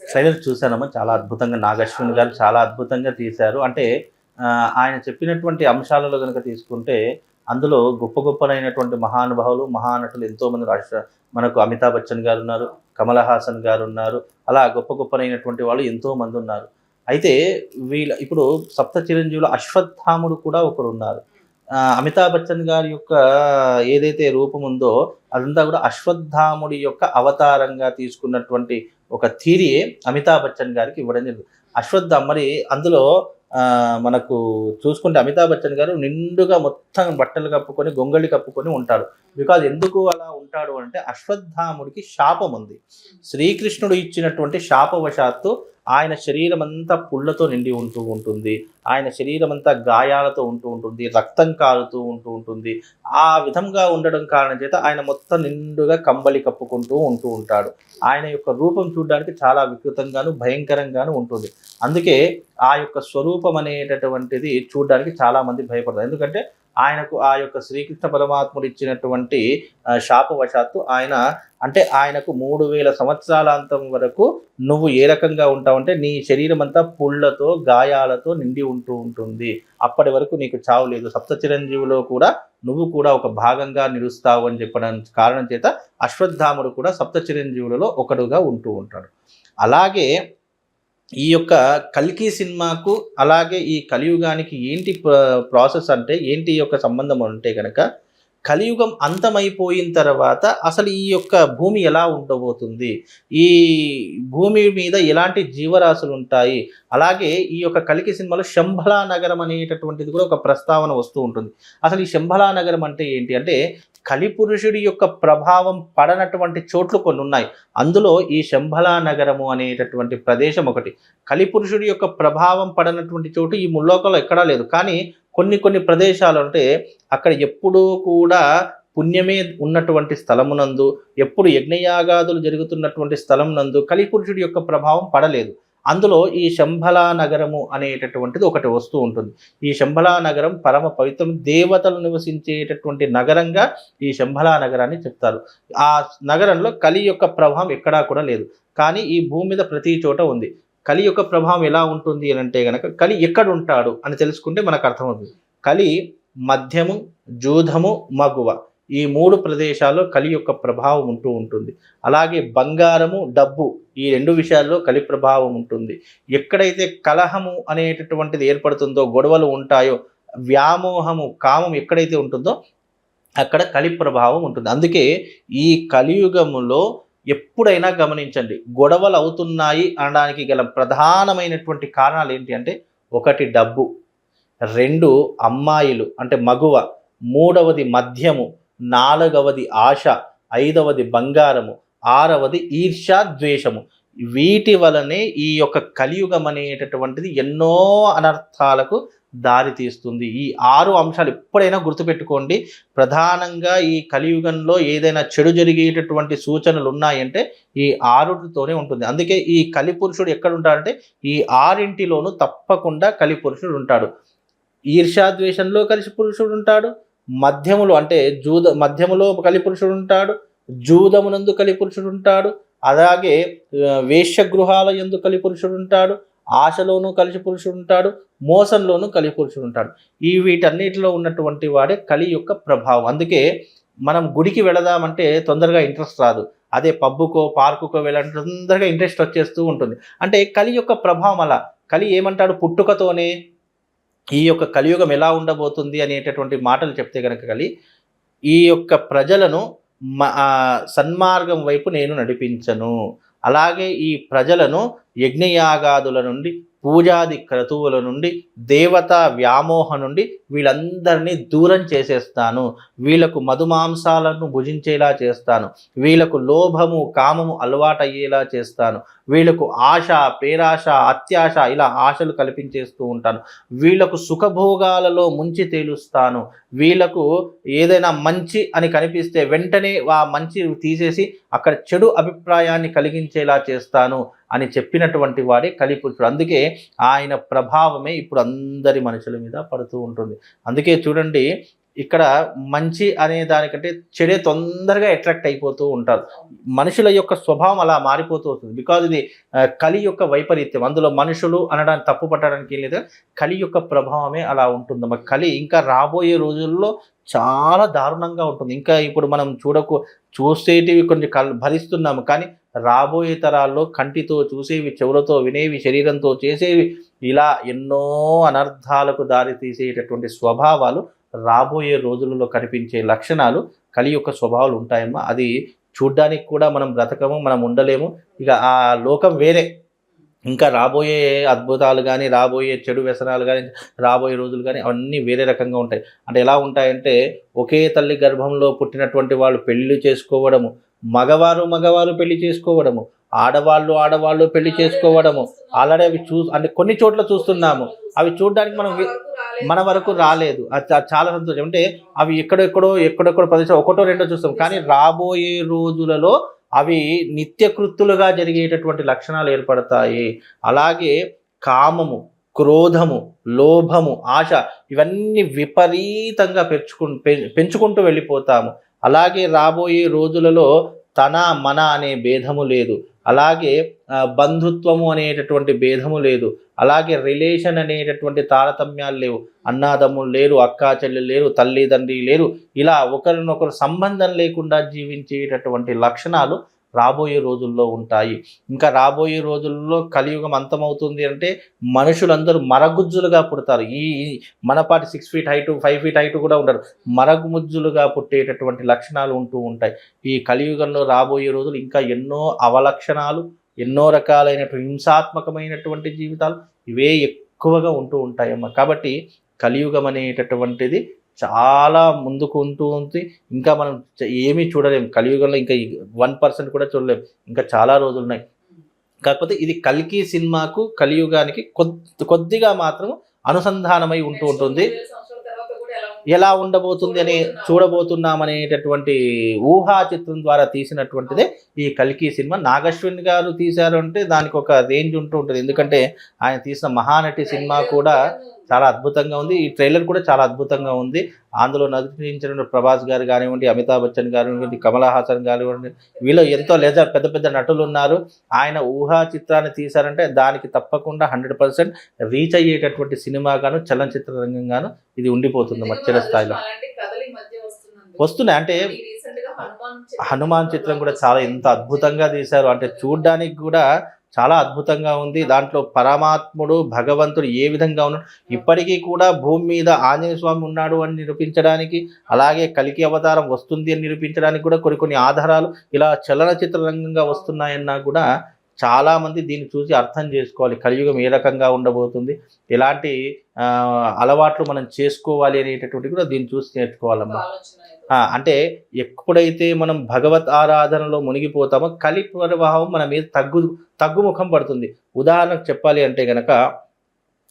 Trailer చూసానమ్మా. చాలా అద్భుతంగా నాగశ్విన్ గారు చాలా అద్భుతంగా తీశారు. అంటే ఆయన చెప్పినటువంటి అంశాలలో గనుక తీసుకుంటే, అందులో గొప్ప గొప్పనైనటువంటి మహానుభావులు, మహానటులు ఎంతోమంది మనకు అమితాబ్ బచ్చన్ గారున్నారు, కమల్ హాసన్ గారున్నారు. అలా గొప్ప గొప్పనైనటువంటి వాళ్ళు ఎంతోమందున్నారు. అయితే ఇప్పుడు సప్త చిరంజీవులు అశ్వత్థాముడు కూడా ఒకరున్నారు. అమితాబ్ బచ్చన్ గారి యొక్క ఏదైతే రూపం ఉందో అదంతా కూడా అశ్వత్థాముడి యొక్క అవతారంగా తీసుకున్నటువంటి ఒక థియరీయే అమితాబ్ బచ్చన్ గారికి ఇవ్వడం జరిగింది. మరి అందులో మనకు చూసుకుంటే అమితాబ్ బచ్చన్ గారు నిండుగా మొత్తం బట్టలు కప్పుకొని, గొంగళి కప్పుకొని ఉంటాడు. బికాజ్ ఎందుకు అలా ఉంటాడు అంటే అశ్వత్థాముడికి శాపం ఉంది. శ్రీకృష్ణుడు ఇచ్చినటువంటి శాపవశాత్తు ఆయన శరీరం అంతా పుళ్ళతో నిండి ఉంటుంది. ఆయన శరీరం అంతా గాయాలతో ఉంటుంది. రక్తం కారుతూ ఉంటుంది. ఆ విధంగా ఉండడం కారణం చేత ఆయన మొత్తం నిండుగా కంబలి కప్పుకుంటూ ఉంటాడు. ఆయన యొక్క రూపం చూడడానికి చాలా వికృతంగాను, భయంకరంగాను ఉంటుంది. అందుకే ఆ యొక్క స్వరూపం అనేటటువంటిది చూడడానికి చాలా మంది భయపడతారు. ఎందుకంటే ఆయనకు ఆ యొక్క శ్రీకృష్ణ పరమాత్ముడు ఇచ్చినటువంటి శాపవశాత్తు ఆయనకు 3000 సంవత్సరాలాంతం వరకు నువ్వు ఏ రకంగా ఉంటావంటే నీ శరీరం అంతా పుళ్ళతో, గాయాలతో నిండి ఉంటుంది. అప్పటి వరకు నీకు చావు లేదు. సప్త చిరంజీవులో కూడా నువ్వు కూడా ఒక భాగంగా నిలుస్తావు అని చెప్పడం కారణం చేత అశ్వత్థాముడు కూడా సప్త చిరంజీవులలో ఒకడుగా ఉంటాడు. అలాగే ఈ యొక్క కల్కి సినిమాకు అలాగే ఈ కలియుగానికి ఏంటి ప్రాసెస్ అంటే ఏంటి ఈ యొక్క సంబంధం అంటే కనుక, కలియుగం అంతమైపోయిన తర్వాత అసలు ఈ యొక్క భూమి ఎలా ఉండబోతుంది, ఈ భూమి మీద ఎలాంటి జీవరాశులు ఉంటాయి, అలాగే ఈ యొక్క కలికి సినిమాలో శంభలా నగరం అనేటటువంటిది కూడా ఒక ప్రస్తావన వస్తూ ఉంటుంది. అసలు ఈ శంభలా నగరం అంటే ఏంటి అంటే కలిపురుషుడి యొక్క ప్రభావం పడనటువంటి చోట్లు కొన్ని ఉన్నాయి. అందులో ఈ శంభలా నగరము అనేటటువంటి ప్రదేశం ఒకటి. కలిపురుషుడి యొక్క ప్రభావం పడనటువంటి చోటు ఈ ముల్లోకంలో ఎక్కడా లేదు. కానీ కొన్ని ప్రదేశాలు అంటే అక్కడ ఎప్పుడూ కూడా పుణ్యమే ఉన్నటువంటి స్థలమునందు, ఎప్పుడు యజ్ఞయాగాదులు జరుగుతున్నటువంటి స్థలం నందు కలిపురుషుడి యొక్క ప్రభావం పడలేదు. అందులో ఈ శంభలా నగరము అనేటటువంటిది ఒకటి వస్తూ ఉంటుంది. ఈ శంభలా నగరం పరమ పవిత్రం, దేవతలు నివసించేటటువంటి నగరంగా ఈ శంభలా నగరాన్ని చెప్తారు. ఆ నగరంలో కలి యొక్క ప్రభావం ఎక్కడా కూడా లేదు. కానీ ఈ భూమి మీద ప్రతి చోట ఉంది. కలి యొక్క ప్రభావం ఎలా ఉంటుంది అని అంటే గనక, కలి ఎక్కడ ఉంటాడు అని తెలుసుకుంటే మనకు అర్థమవుతుంది. కలి మధ్యము, జూధము, మగువ ఈ 3 ప్రదేశాల్లో కలి యొక్క ప్రభావం ఉంటుంది. అలాగే బంగారము, డబ్బు ఈ 2 విషయాల్లో కలి ప్రభావం ఉంటుంది. ఎక్కడైతే కలహము అనేటటువంటిది ఏర్పడుతుందో, గొడవలు ఉంటాయో, వ్యామోహము, కామం ఎక్కడైతే ఉంటుందో అక్కడ కలి ప్రభావం ఉంటుంది. అందుకే ఈ కలియుగములో ఎప్పుడైనా గమనించండి, గొడవలు అవుతున్నాయి అనడానికి గల ప్రధానమైనటువంటి కారణాలు ఏంటి అంటే, 1 డబ్బు, 2 అమ్మాయిలు అంటే మగువ, 3వది మద్యము, 4వది ఆశ, 5వది బంగారము, 6వది ఈర్ష్య, ద్వేషము. వీటి వలనే ఈ యొక్క కలియుగం అనేటటువంటిది ఎన్నో అనర్థాలకు దారి తీస్తుంది. ఈ 6 అంశాలు ఎప్పుడైనా గుర్తుపెట్టుకోండి. ప్రధానంగా ఈ కలియుగంలో ఏదైనా చెడు జరిగేటటువంటి సూచనలు ఉన్నాయంటే ఈ 6తోనే ఉంటుంది. అందుకే ఈ కలిపురుషుడు ఎక్కడ ఉంటాడంటే ఈ 6 తప్పకుండా కలిపురుషుడు ఉంటాడు. ఈర్ష్యాద్వేషంలో కలిపురుషుడు ఉంటాడు, మధ్యములో అంటే మధ్యములో కలిపురుషుడు ఉంటాడు, జూదమునందు కలిపురుషుడు ఉంటాడు, అలాగే వేశ్యగృహాల యందు కలిపురుషుడు ఉంటాడు, ఆశలోనూ కలిపురుషుడు ఉంటాడు, మోసంలోనూ కలిపురుషుడు ఉంటాడు. వీటన్నిటిలో ఉన్నటువంటి వాడే కలి యొక్క ప్రభావం. అందుకే మనం గుడికి వెళదామంటే తొందరగా ఇంట్రెస్ట్ రాదు. అదే పబ్బుకో, పార్కుకో వెళ్ళాలంటే తొందరగా ఇంట్రెస్ట్ వచ్చేస్తూ ఉంటుంది. అంటే కలి యొక్క ప్రభావం అలా. కలి ఏమంటాడు, పుట్టుకతోనే ఈ యొక్క కలియుగం ఎలా ఉండబోతుంది అనేటటువంటి మాటలు చెప్తే కనుక కలి, ఈ యొక్క ప్రజలను సన్మార్గం వైపు నేను నడిపించను, అలాగే ఈ ప్రజలను యజ్ఞయాగాదుల నుండి, పూజాది క్రతువుల నుండి, దేవతా వ్యామోహ నుండి వీళ్ళందరినీ దూరం చేసేస్తాను. వీళ్ళకు మధుమాంసాలను భుజించేలా చేస్తాను. వీళ్ళకు లోభము, కామము అలవాటయ్యేలా చేస్తాను. వీళ్ళకు ఆశ, పేరాశ, అత్యాశ ఇలా ఆశలు కల్పించేస్తూ ఉంటాను. వీళ్ళకు సుఖభోగాలలో ముంచి తేలుస్తాను. వీళ్ళకు ఏదైనా మంచి అని కనిపిస్తే వెంటనే ఆ మంచి తీసేసి అక్కడ చెడు అభిప్రాయాన్ని కలిగించేలా చేస్తాను అని చెప్పినటువంటి వాడే కలిపురుషుడు. అందుకే ఆయన ప్రభావమే ఇప్పుడు అందరి మనుషుల మీద పడుతూ ఉంటుంది. అందుకే చూడండి, ఇక్కడ మంచి అనే దానికంటే చెడే తొందరగా అట్రాక్ట్ అయిపోతూ ఉంటారు. మనుషుల యొక్క స్వభావం అలా మారిపోతూ ఉంటుంది. బికాజ్ ఇది కలి యొక్క వైపరీత్యం. అందులో మనుషులు అనడానికి తప్పు పట్టడానికి ఏం లేదు. కలి యొక్క ప్రభావమే అలా ఉంటుందమ్మా. కలి ఇంకా రాబోయే రోజుల్లో చాలా దారుణంగా ఉంటుంది. ఇంకా ఇప్పుడు మనం చూసేటివి కొన్ని భరిస్తున్నాము. కానీ రాబోయే తరాల్లో కంటితో చూసేవి, చెవులతో వినేవి, శరీరంతో చేసేవి, ఇలా ఎన్నో అనర్థాలకు దారి తీసేటటువంటి స్వభావాలు రాబోయే రోజులలో కనిపించే లక్షణాలు కలి యొక్క స్వభావాలు ఉంటాయమ్మా. అది చూడ్డానికి కూడా మనం బ్రతకము, మనం ఉండలేము. ఇక ఆ లోకం వేరే. ఇంకా రాబోయే అద్భుతాలు కానీ, రాబోయే చెడు వ్యసనాలు కానీ, రాబోయే రోజులు కానీ అవన్నీ వేరే రకంగా ఉంటాయి. అంటే ఎలా ఉంటాయంటే, ఒకే తల్లి గర్భంలో పుట్టినటువంటి వాళ్ళు పెళ్లి చేసుకోవడము, మగవారు పెళ్లి చేసుకోవడము, ఆడవాళ్ళు పెళ్లి చేసుకోవడము, ఆల్రెడీ అవి అంటే కొన్ని చోట్ల చూస్తున్నాము. అవి చూడడానికి మన వరకు రాలేదు. అది చాలా సంతోషం. అంటే అవి ఎక్కడెక్కడో ప్రదేశం ఒకటో రెండో చూస్తాం. కానీ రాబోయే రోజులలో అవి నిత్యకృత్తులుగా జరిగేటటువంటి లక్షణాలు ఏర్పడతాయి. అలాగే కామము, క్రోధము, లోభము, ఆశ ఇవన్నీ విపరీతంగా పెంచుకుంటూ వెళ్ళిపోతాము. అలాగే రాబోయే రోజులలో తన మన అనే భేదము లేదు. అలాగే బంధుత్వము అనేటటువంటి భేదము లేదు. అలాగే రిలేషన్ అనేటటువంటి తారతమ్యాలు లేవు. అన్నాదమ్ములు లేరు, అక్కా చెల్లెలు లేరు, తల్లిదండ్రి లేరు. ఇలా ఒకరినొకరు సంబంధం లేకుండా జీవించేటటువంటి లక్షణాలు రాబోయే రోజుల్లో ఉంటాయి. ఇంకా రాబోయే రోజుల్లో కలియుగం అంతమవుతుంది అంటే మనుషులందరూ మరగుజ్జులుగా పుడతారు. ఈ Manapati 6 feet height, 5 feet height కూడా ఉండరు. మరగుముజ్జులుగా పుట్టేటటువంటి లక్షణాలు ఉంటూ ఉంటాయి. ఈ కలియుగంలో రాబోయే రోజులు ఇంకా ఎన్నో అవలక్షణాలు, ఎన్నో రకాలైనటువంటి హింసాత్మకమైనటువంటి జీవితాలు ఇవే ఎక్కువగా ఉంటూ ఉంటాయమ్మా. కాబట్టి కలియుగం అనేటటువంటిది చాలా ముందుకు ఉంటూ ఉంది. ఇంకా మనం ఏమీ చూడలేము కలియుగంలో. ఇంకా 1% కూడా చూడలేము. ఇంకా చాలా రోజులు ఉన్నాయి. కాకపోతే ఇది కల్కి సినిమాకు కలియుగానికి కొద్దిగా మాత్రం అనుసంధానమై ఉంటూ ఉంటుంది. ఎలా ఉండబోతుంది అని చూడబోతున్నామనేటటువంటి ఊహా చిత్రం ద్వారా తీసినటువంటిదే ఈ కల్కి సినిమా. నాగశ్విన్ గారు తీశారు అంటే దానికి ఒక రేంజ్ ఉంటూ ఉంటుంది. ఎందుకంటే ఆయన తీసిన మహానటి సినిమా కూడా చాలా అద్భుతంగా ఉంది. ఈ ట్రైలర్ కూడా చాలా అద్భుతంగా ఉంది. అందులో నటించిన ప్రభాస్ గారు కానివ్వండి, అమితాబ్ బచ్చన్ కానివ్వండి, కమలా హాసన్ కానివ్వండి, వీళ్ళు ఎంతో పెద్ద పెద్ద నటులు ఉన్నారు. ఆయన ఊహా చిత్రాన్ని తీశారంటే దానికి తప్పకుండా 100% రీచ్ అయ్యేటటువంటి సినిమాగాను, చలనచిత్ర రంగంగాను ఇది ఉండిపోతుంది మధ్య స్థాయిలో వస్తున్నాయి. అంటే హనుమాన్ చిత్రం కూడా చాలా ఎంత అద్భుతంగా తీశారు అంటే చూడ్డానికి కూడా చాలా అద్భుతంగా ఉంది. దాంట్లో పరమాత్ముడు, భగవంతుడు ఏ విధంగా ఉన్నాడు, ఇప్పటికీ కూడా భూమి మీద ఆంజనేయ స్వామి ఉన్నాడు అని నిరూపించడానికి, అలాగే కలికి అవతారం వస్తుంది అని నిరూపించడానికి కూడా కొన్ని ఆధారాలు ఇలా చలనచిత్ర రంగంగా వస్తున్నాయన్నా కూడా చాలామంది దీన్ని చూసి అర్థం చేసుకోవాలి. కలియుగం ఏ రకంగా ఉండబోతుంది, ఎలాంటి అలవాట్లు మనం చేసుకోవాలి అనేటటువంటి కూడా దీన్ని చూసి నేర్చుకోవాలమ్మా. అంటే ఎప్పుడైతే మనం భగవత్ ఆరాధనలో మునిగిపోతామో కలి ప్రభావం మన మీద తగ్గుముఖం పడుతుంది. ఉదాహరణకు చెప్పాలి అంటే గనక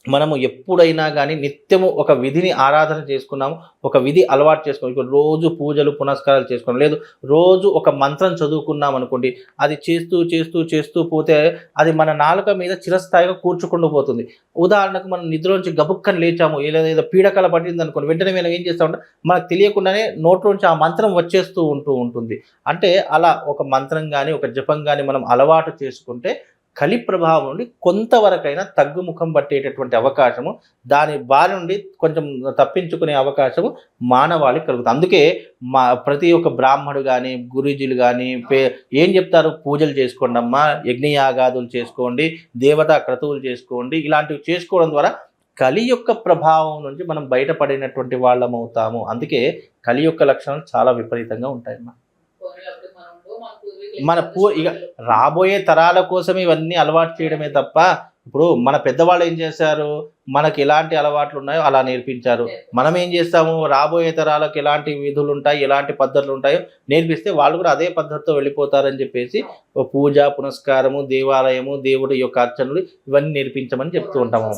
మనము ఎప్పుడైనా కానీ నిత్యము ఒక విధిని ఆరాధన చేసుకున్నాము, ఒక విధి అలవాటు చేసుకున్నాం. ఇప్పుడు రోజు పూజలు పునస్కారాలు చేసుకున్నాం, లేదు రోజు ఒక మంత్రం చదువుకున్నాం అనుకోండి, అది చేస్తూ పోతే అది మన నాలుక మీద చిరస్థాయిగా కూర్చుకుంటూ పోతుంది. ఉదాహరణకు మనం నిద్రలోంచి గబుక్కని లేచాము, ఏదో పీడకల పట్టింది అనుకోండి, వెంటనే మనం ఏం చేస్తామంటే మనకు తెలియకుండానే నోట్లోంచి ఆ మంత్రం వచ్చేస్తూ ఉంటుంది. అంటే అలా ఒక మంత్రం కానీ ఒక జపం కానీ మనం అలవాటు చేసుకుంటే కలి ప్రభావం నుండి కొంతవరకైనా తగ్గుముఖం పట్టేటటువంటి అవకాశము, దాని బారి నుండి కొంచెం తప్పించుకునే అవకాశము మానవాళికి కలుగుతుంది. అందుకే ప్రతి ఒక్క బ్రాహ్మడు కానీ, గురూజీలు కానీ ఏం చెప్తారు, పూజలు చేసుకోండి అమ్మా, యజ్ఞయాగాదులు చేసుకోండి, దేవతా క్రతువులు చేసుకోండి. ఇలాంటివి చేసుకోవడం ద్వారా కలి యొక్క ప్రభావం నుంచి మనం బయటపడినటువంటి వాళ్ళం అవుతాము. అందుకే కలి యొక్క లక్షణాలు చాలా విపరీతంగా ఉంటాయమ్మా. ఇక రాబోయే తరాల కోసం ఇవన్నీ అలవాటు చేయడమే తప్ప, ఇప్పుడు మన పెద్దవాళ్ళు ఏం చేశారు, మనకి ఎలాంటి అలవాట్లు ఉన్నాయో అలా నేర్పించారు. మనం ఏం చేస్తాము, రాబోయే తరాలకు ఎలాంటి విధులు ఉంటాయి, ఎలాంటి పద్ధతులు ఉంటాయో నేర్పిస్తే వాళ్ళు కూడా అదే పద్ధతితో వెళ్ళిపోతారని చెప్పేసి పూజ పునస్కారము, దేవాలయము, దేవుడి యొక్క అర్చనలు ఇవన్నీ నేర్పించమని చెప్తూ ఉంటాము.